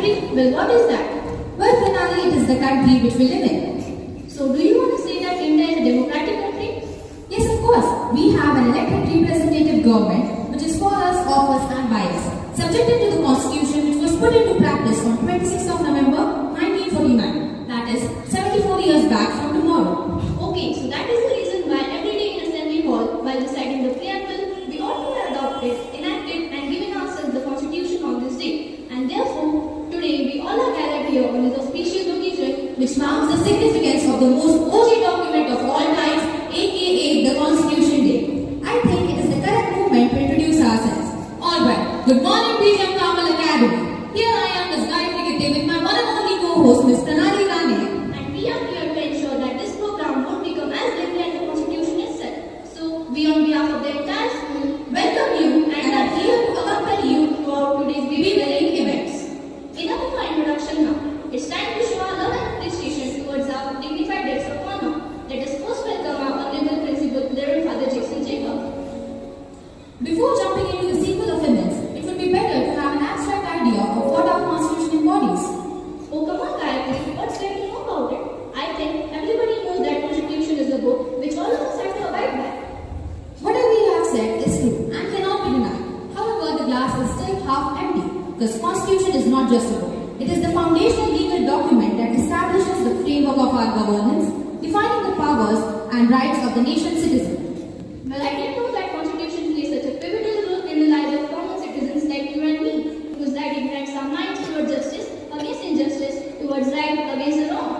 country? Well, what is that? Well, finally, it is the country which we live in. So, do you want to say that India is a democratic country? Yes, of course. We have an elected representative government which is for us, of us and by us, subjected to the constitution which was put into practice on 26th of November 1949. That is 74 years back from tomorrow. Okay, so that is the reason why every day in Assembly Hall, while deciding the preamble, we ought to have adopted, enacted and given ourselves the constitution on this day. And therefore, today we all are gathered here on this auspicious occasion which marks the significance of the most OG document of all times, aka the Constitution Day. I think it is the correct moment to introduce ourselves. Alright, good morning BJM Carmel Academy. Here I am as Guide Cricket with my one and only co-host Ms. Pranali Rane. and we are here to ensure that this program won't become as lengthy as the constitution itself. So, we on behalf of the entire school Welcome you and are here to accompany you throughout today's BBM events. Enough of our introduction now. It's time to show our love and appreciation towards our dignified guests of honor. Let us first welcome our Honorable Principal, Reverend Father Jason Jacob. Before jumping into the sequel of events, it would be better to have an abstract idea of what our Constitution embodies. Oh, come on, Gayatri, what's there to know about it? I think everybody knows that Constitution is a book which all of us have to abide by. Whatever you have said is true and cannot be denied. However, the glass is still half empty because Constitution is not just a book. It is the foundational legal document that establishes the framework of our governance, defining the powers and rights of the nation's citizens. Well, I didn't know that Constitution plays such a pivotal role in the lives of common citizens like you and me, whose right ignites our minds towards justice, against injustice, towards right, against the wrong.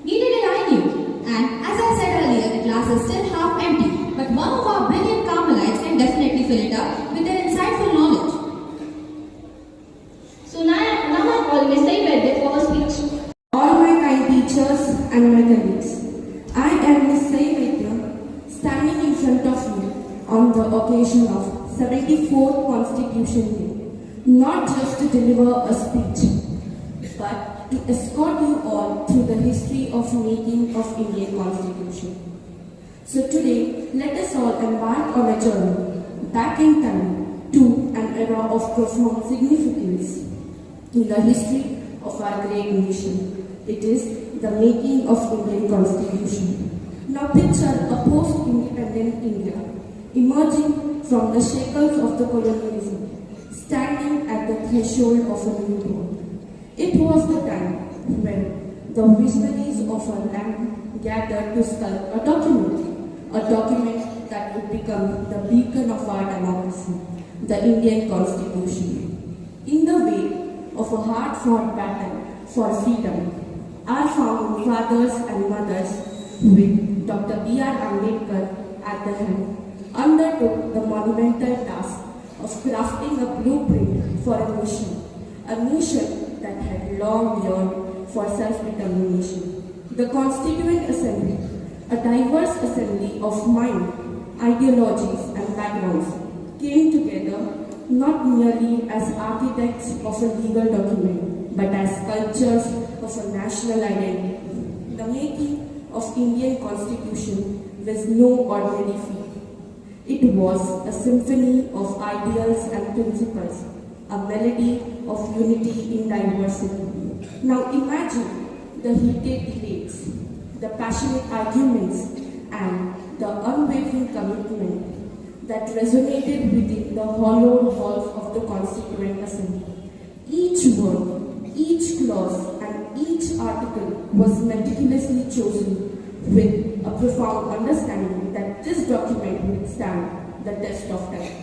Neither did I knew. And as I said earlier, the glass is still half empty, but one of our brilliant Carmelites can definitely fill it up with their insightful knowledge. So now I call Ms. Saibedde for her speech. All my kind teachers and my colleagues, I am Ms. Saibedde, standing in front of you on the occasion of 74th Constitution Day, not just to deliver a speech, but to escort you all through the history of making of Indian Constitution. So today, let us all embark on a journey back in time to an era of profound significance in the history of our great nation. It is the making of Indian Constitution. Now picture a post-independent India emerging from the shackles of the colonialism, standing at the threshold of a new world. It was the time when the visionaries of our land gathered to sculpt a document that would become the beacon of our democracy, the Indian Constitution. In the wake of a hard-fought battle for freedom, our founding fathers and mothers, with Dr. B.R. Ambedkar at the helm, undertook the monumental task of crafting a blueprint for a nation that had long yearned for self-determination. The Constituent Assembly, a diverse assembly of mind, ideologies and backgrounds, came together not merely as architects of a legal document, but as sculptors of a national identity. The making of Indian Constitution was no ordinary feat. It was a symphony of ideals and principles, a melody of unity in diversity. Now imagine the heated debates, the passionate arguments, and the unwavering commitment that resonated within the hollowed halls of the Constituent Assembly. Each word, each clause, and each article was meticulously chosen with a profound understanding that this document would stand the test of time.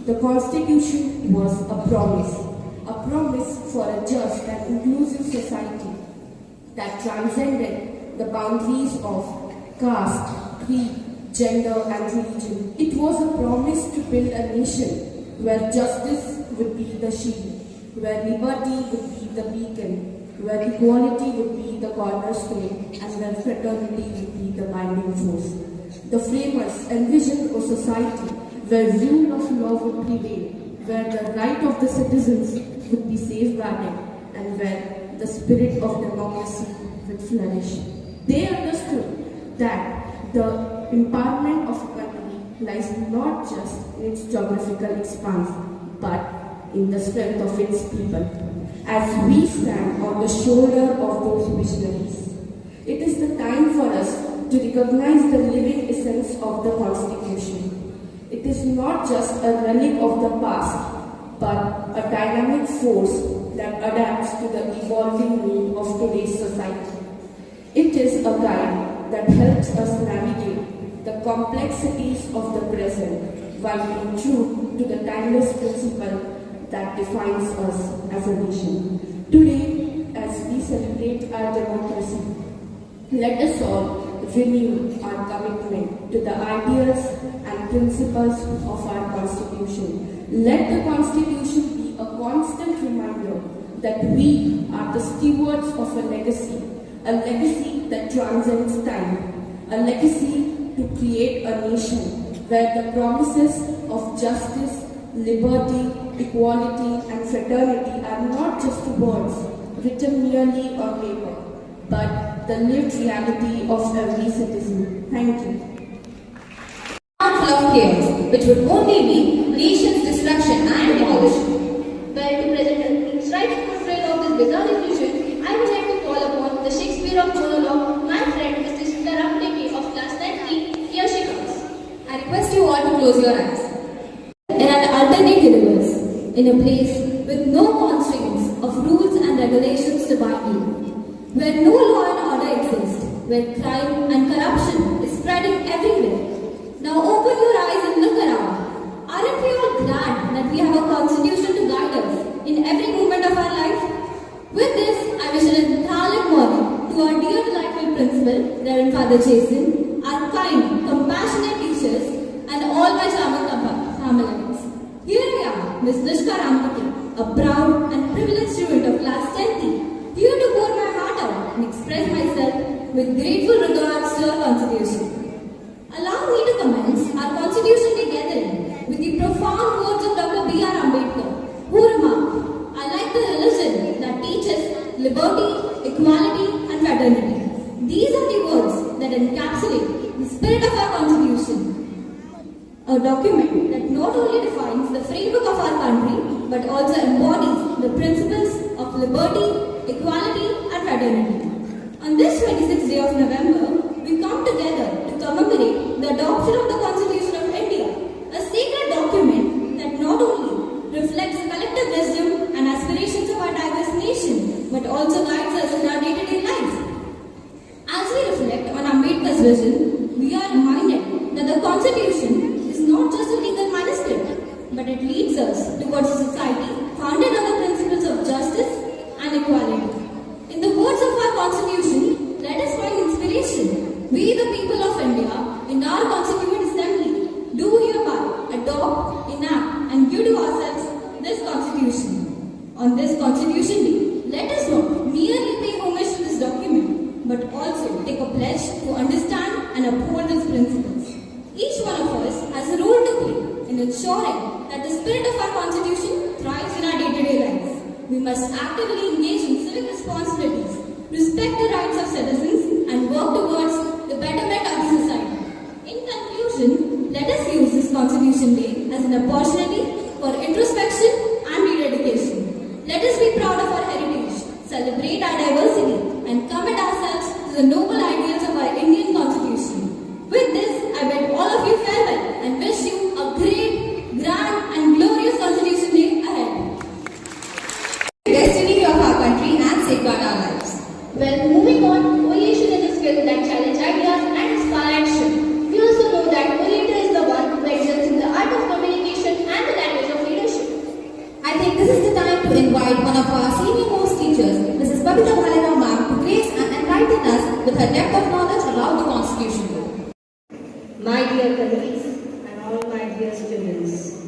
The Constitution was a promise for a just and inclusive society that transcended the boundaries of caste, creed, gender, and religion. It was a promise to build a nation where justice would be the shield, where liberty would be the beacon, where equality would be the cornerstone, and where fraternity would be the binding force. The framers envisioned a society where rule of law would prevail, where the right of the citizens would be safeguarded, and where the spirit of democracy would flourish. They understood that the empowerment of a country lies not just in its geographical expanse, but in the strength of its people. as we stand on the shoulder of those visionaries. It is the time for us to recognize the living essence of the Constitution. It is not just a relic of the past, but a dynamic force that adapts to the evolving need of today's society. It is a guide that helps us navigate the complexities of the present while being true to the timeless principle that defines us as a nation. Today, as we celebrate our democracy, let us all renew our commitment to the ideas and principles of our Constitution. Let the Constitution be a constant reminder that we are the stewards of a legacy that transcends time, a legacy to create a nation where the promises of justice, liberty, equality, and fraternity are not just words written merely on paper, but the lived reality of every citizen. Thank you. Full of chaos, which would only be nation's destruction and demolition. Well, to present a striking portrayal of this bizarre illusion, I would like to call upon the Shakespeare of monologue, my friend Mr. Sitaram Devi of class 9 Here she comes. I request you all to close your eyes. In an alternate universe, in a place with no constraints of rules and regulations to bind you, where no law and order exist, where crime and corruption is spreading everywhere. Now open your eyes and look around. Aren't we all glad that we have a constitution to guide us in every moment of our life? With this, I wish an enthralling morning to our dear delightful principal, Reverend Father Jason, our kind, compassionate teachers, and all my charming Carmelites. Here we are, Miss Nishka Rampati, a proud and privileged student of class 10th, here to pour my heart out and express myself with grateful regards to our Constitution. Allow me to commence our Constitution Day gathering with the profound words of Dr. B.R. Ambedkar, who remarked, "I like the religion that teaches liberty, equality, and fraternity." These are the words that encapsulate the spirit of our Constitution. A document that not only defines the framework of our country, but also embodies the principles of liberty, equality, and fraternity. On this 26th day of November, we come together to commemorate the adoption of the Constitution of India, a sacred document that not only reflects the collective wisdom and aspirations of our diverse nation, but also guides us in our day-to-day life. As we reflect on Ambedkar's vision, we are reminded that the Constitution is not just a legal manuscript, but it leads us towards a society founded on the principles of justice and equality. In the words of our Constitution, let us find inspiration. We, the people of India, in our Constituent Assembly, do hereby adopt, enact, and give to ourselves this Constitution. On this Constitution Day, let us not merely pay homage to this document, but also take a pledge to understand and uphold its principles. Each one of us has a role to play in ensuring that the spirit of our Constitution thrives in our day-to-day lives. We must actively engage in civic responsibilities, respect the rights of citizens, and work towards the betterment of the society. In conclusion, let us use this Constitution Day as an opportunity for introspection and rededication. Let us be proud of our heritage, celebrate our diversity, and commit ourselves to the noble ideals of our Indian Constitution. With this, I bid all of you farewell and wish you a great, grand, and glorious Constitution Day ahead. The destiny of our country and safeguard our lives. Well, moving on, coalition is a skill that challenges ideas and inspire action. We also know that collator is the one who excels in the art of communication and the language of leadership. I think this is the time to invite one of our senior most teachers, Mrs. Babita Bhalera ma'am, to grace and enlighten us with her depth of knowledge about the Constitution. My dear colleagues and all my dear students,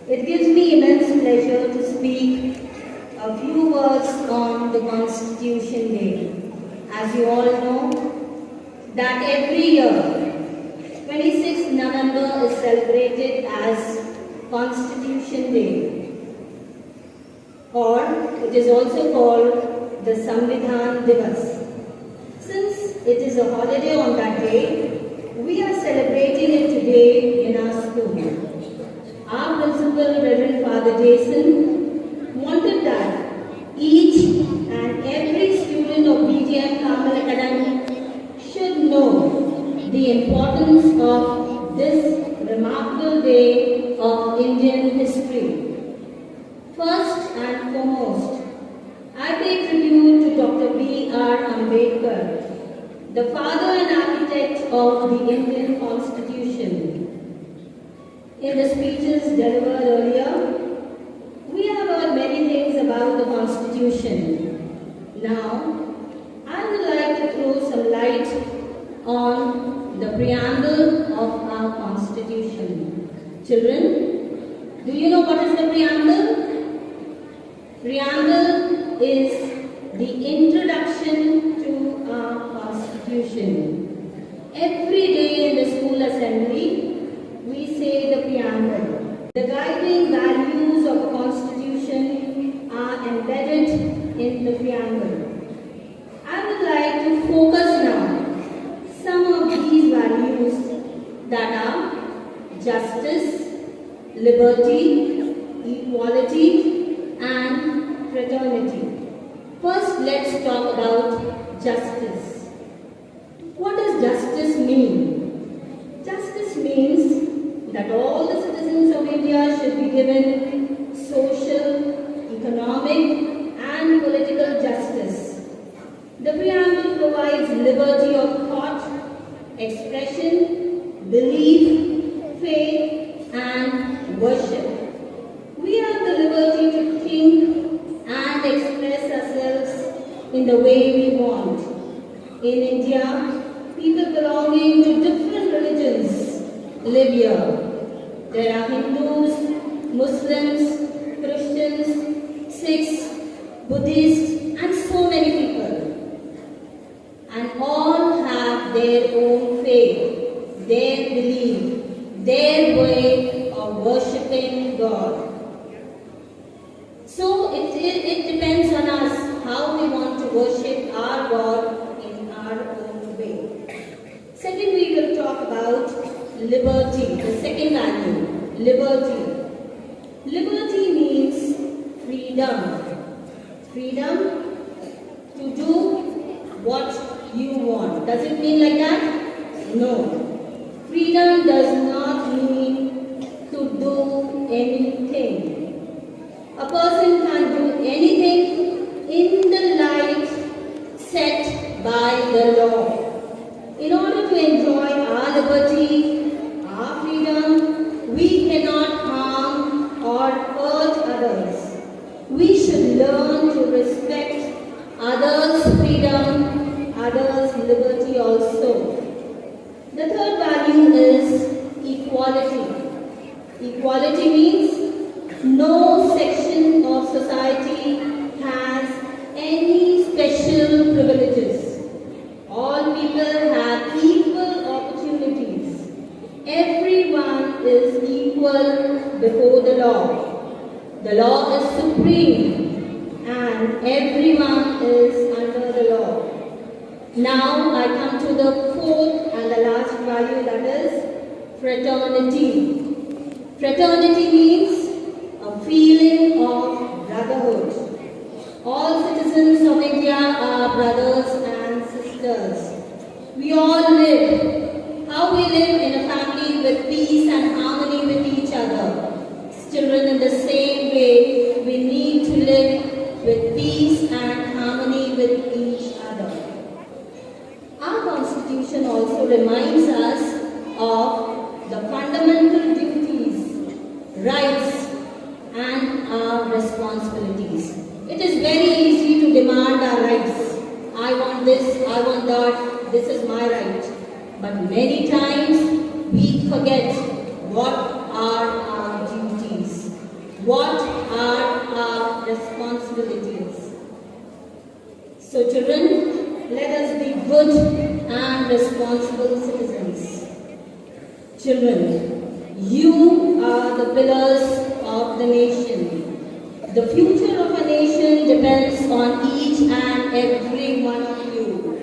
it gives me immense pleasure to speak a few words on the Constitution Day. As you all know, that every year, 26th November is celebrated as Constitution Day, or it is also called the Samvidhan Divas. Since it is a holiday on that day, we are celebrating it today in our school. Our principal, Reverend Father Jason, wanted that remarkable day of Indian history. First and foremost, I pay tribute to Dr. B.R. Ambedkar, the father and architect of the Indian Constitution. In the speeches delivered earlier, we have heard many things about the Constitution. Now, I would like to throw some light on the preamble of our Constitution. Children, do you know what is the preamble? Preamble is the introduction to our Constitution. Every day in the school assembly, we say the preamble. The guiding values of the Constitution are embedded in the preamble. I would like to focus now some of these values that are justice, liberty, equality, and fraternity. First, let's talk about justice. What does justice mean? Justice means that all the citizens of India should be given social, economic, and political justice. The preamble provides liberty of thought, expression, belief, faith, and worship. We have the liberty to think and express ourselves in the way we want. In India, people belonging to different religions live here. There are Hindus, Muslims, Christians, Sikhs, Buddhists, and so many people. And all have their own faith, their belief, their way of worshipping God. So it depends on us how we want to worship our God in our own way. Second, we will talk about liberty, the second value, liberty. Liberty means freedom. Freedom to do what you want. Does it mean like that? No. Freedom does not mean to do anything. A person can do anything in the light set by the law. In order to enjoy our liberty, our freedom, we cannot harm or hurt others. We should learn to respect others' freedom, others' liberty also. The third value is equality. Equality means no section of society has any special privileges. All people have equal opportunities. Everyone is equal before the law. The law is supreme and everyone is under the law. Now I come to the fourth and the last value, that is fraternity. Fraternity means a feeling of brotherhood. All citizens of India are brothers and sisters. We all live. How we live in a family with peace and harmony with each other. Children, in the same way, we need to live with peace and harmony with each other. Our Constitution also reminds us of the fundamental duties, rights, and our responsibilities. It is very easy to demand our rights. I want this, I want that, this is my right. But many times we forget what are our duties, what are our responsibilities. So children, let us be good and responsible citizens. Children, you are the pillars of the nation. The future of a nation depends on each and every one of you.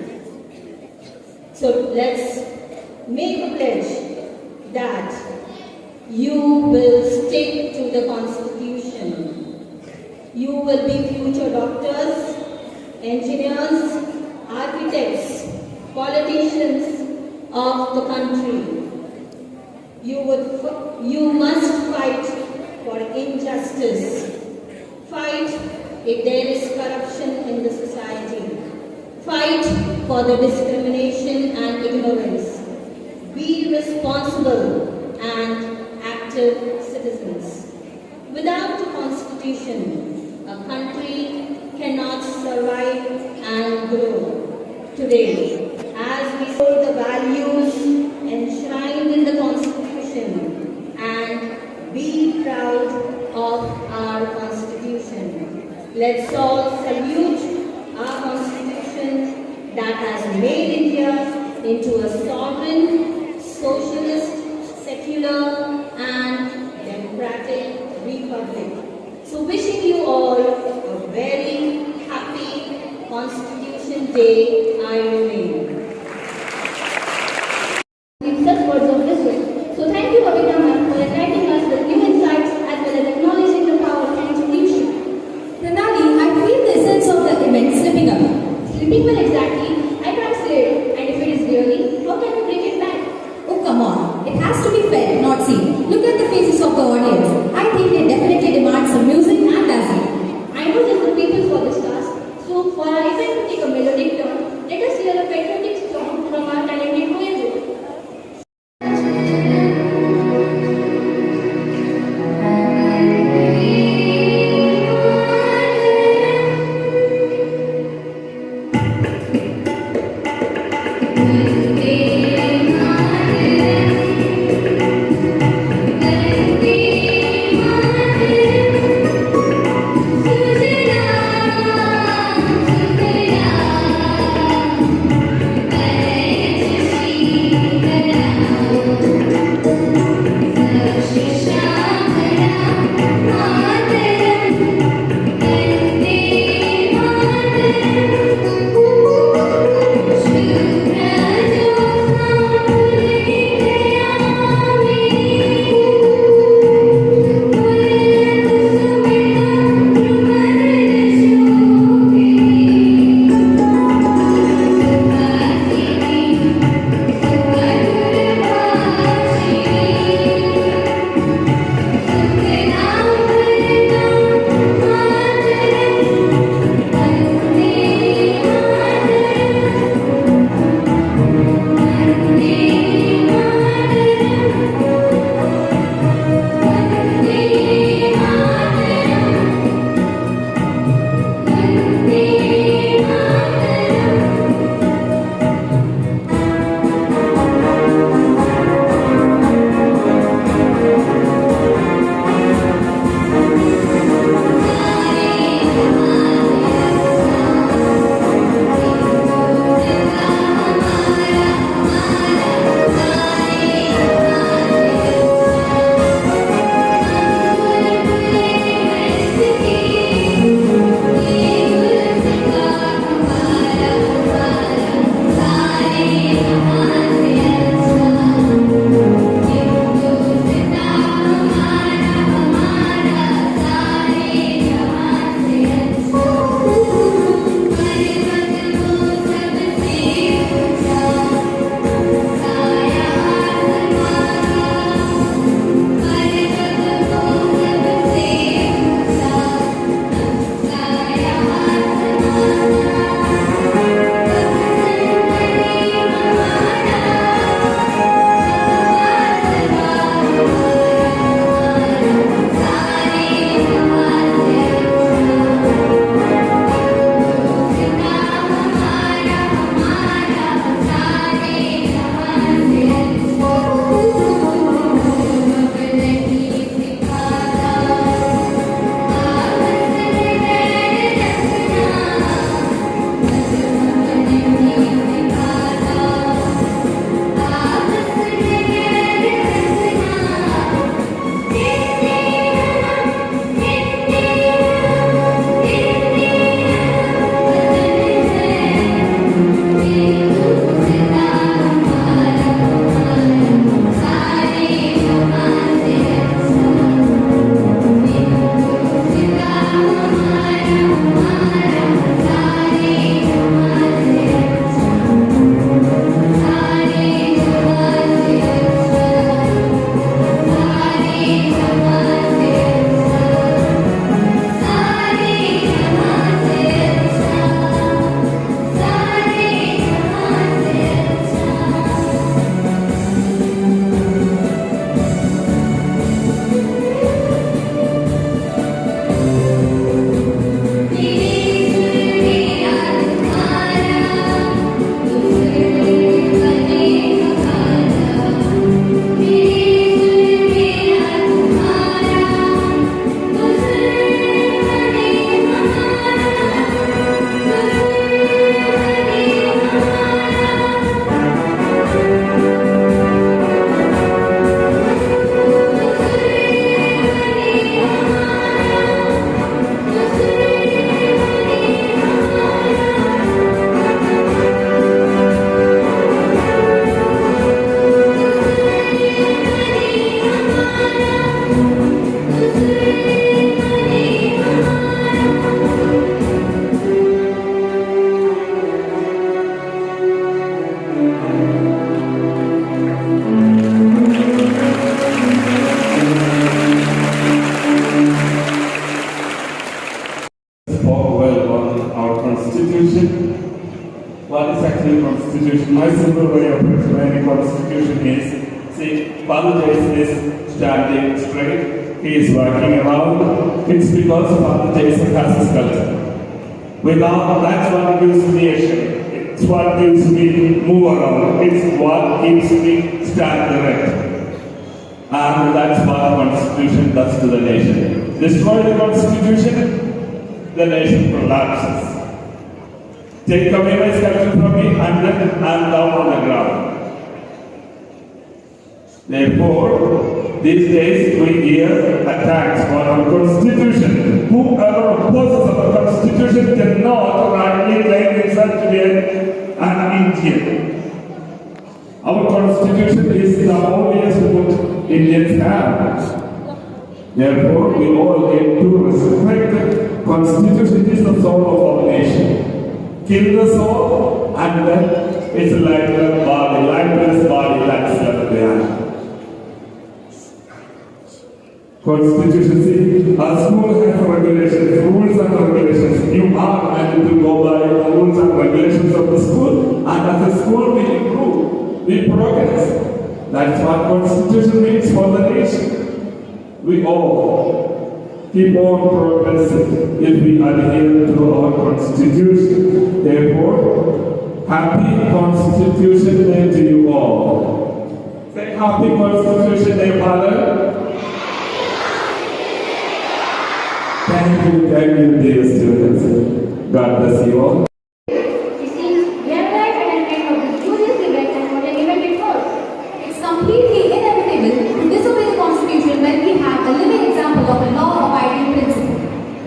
So let's make a pledge that you will stick to the Constitution. You will be future doctors, engineers, architects, politicians of the country. You must fight for injustice. Fight if there is corruption in the society. Fight for the discrimination and ignorance. Be responsible and active citizens. Without a constitution, a country cannot survive and grow. Today, as we hold the values enshrined in the Constitution and be proud of our Constitution, let's all salute our Constitution that has made India into a sovereign, socialist, secular and democratic republic. So wishing you all a very happy Constitution Day, I remain. With such words of wisdom. So thank you, Abhita ma'am, for enlightening us with new insights as well as acknowledging the power of constitution. Pranali, I feel the essence of the event slipping away. Sleeping well exactly, I can't say it. And if it is really, how can we bring it back? Oh, come on. It has to be felt, not seen. Look at the faces of the audience. I think they definitely demand some music and dancing. I know just the people for this task. So for our event to take a melodic turn, let us hear a better the Constitution. My simple way of explaining Constitution is, see, Father Jason is standing straight, he is walking around. It's because Father Jason has his culture. Without, that's what gives me a shape. It's what gives me move around. It's what keeps me stand erect. And that's what the Constitution does to the nation. Destroy the Constitution, the nation collapses. Take away my culture from me, and then I'm down on the ground. Therefore, these days we hear attacks on our Constitution. Whoever opposes our Constitution cannot rightly claim himself to be an Indian. Our Constitution is the holiest book Indians have. Therefore, we all need to respect the Constitution. Is the soul of our nation. Kill the soul, and then it's like the body, lifeless body that's left behind. Constitution, see, our school has regulations, rules and regulations. You are and to go by the rules and regulations of the school, and as a school we improve, we progress. That's what Constitution means for the nation. We all keep on progressing if we adhere to our Constitution. Therefore, happy Constitution Day to you all. Say happy Constitution Day, Father. Thank you, dear students. God bless you all. It seems we have arrived at an end of this glorious event, and what an event it was. It's completely inevitable to disobey the Constitution when we have a living example of a law-abiding principle.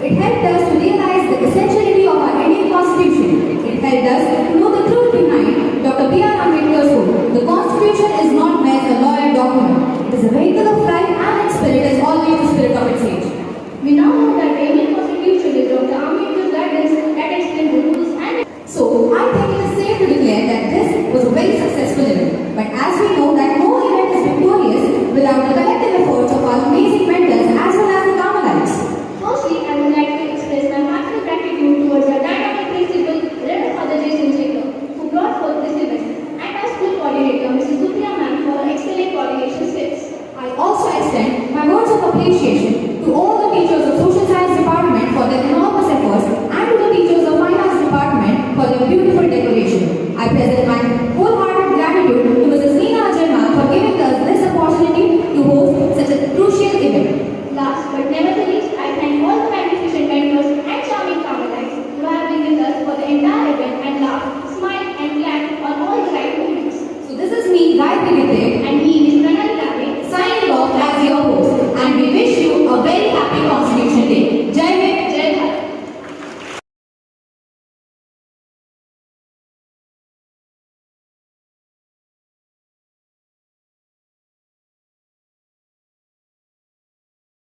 It helped us to realize the essentiality of our Indian Constitution. It helped us to know the truth behind Dr. B.R. Ambedkar's quote. The Constitution is not mere a lawyer document. It is a vehicle of life, and its spirit is always the spirit of its age. We now know that the Indian Constitution is Dr. Ambedkar's guidance that explains the rules and So, I think it is safe to declare that this was a very successful event. But as we know that no event is victorious without the collective efforts of our amazing mentors as well as the Carmelites. Firstly, I would like to express my heartfelt gratitude towards our dynamic principal, Reverend Father Jason Jacob, who brought forth this event, and our school coordinator, Mrs. Supriya Ma'am, for her excellent coordination skills. I also extend my words of appreciation